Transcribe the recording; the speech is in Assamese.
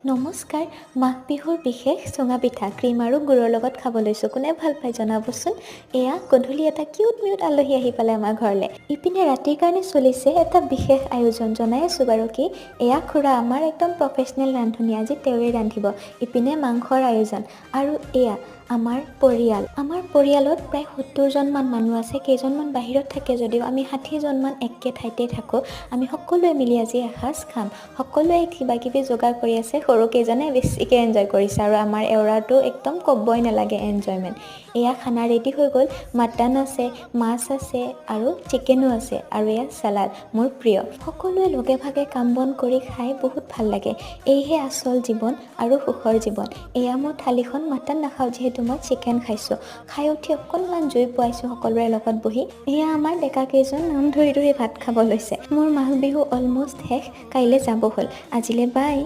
নমস্কাৰ। মাঘ বিহুৰ বিশেষ চুঙা পিঠা ক্ৰীম আৰু গুৰৰ লগত খাব লৈছোঁ। কোনে ভাল পায় জনাবচোন। এয়া গধূলি এটা কিউট আলহী আহি পালে আমাৰ ঘৰলৈ। ইপিনে ৰাতিৰ কাৰণে চলিছে এটা বিশেষ আয়োজন। জনাই আছোঁ বাৰু কি, এয়া খুৰা আমাৰ একদম প্ৰফেচনেল ৰান্ধনি, আজি তেওঁৱে ৰান্ধিব। ইপিনে মাংসৰ আয়োজন আৰু এয়া আমাৰ পৰিয়াল। আমাৰ পৰিয়ালত প্ৰায় 70জনমান মানুহ আছে। কেইজনমান বাহিৰত থাকে যদিও আমি 60জনমান একে ঠাইতে থাকোঁ। আমি সকলোৱে মিলি আজি এসাঁজ খাম। সকলোৱে কিবা কিবি যোগাৰ কৰি আছে। সৰুকেইজনে বেছিকৈ এনজয় কৰিছে আৰু আমাৰ এওৰাটো একদম ক'বই নালাগে এনজয়মেণ্ট। এয়া খানা ৰেডি হৈ গ'ল। মাটন আছে, মাছ আছে আৰু চিকেনো আছে আৰু এয়া চালাড, মোৰ প্ৰিয়। সকলোৱে লগে ভাগে কাম বন কৰি খাই বহুত ভাল লাগে। এইহে আচল জীৱন আৰু সুখৰ জীৱন। এয়া মোৰ থালিখন, মাটন নাখাওঁ যিহেতু মই চিকেন খাইছোঁ। খাই উঠি অকণমান জুই পোৱাইছোঁ সকলোৰে লগত বহি। এয়া আমাৰ ডেকাকেইজন নাম ধৰি ভাত খাব লৈছে। মোৰ মাঘ বিহু অলমষ্ট শেষ, কাইলৈ যাব হ'ল। আজিলৈ বাই।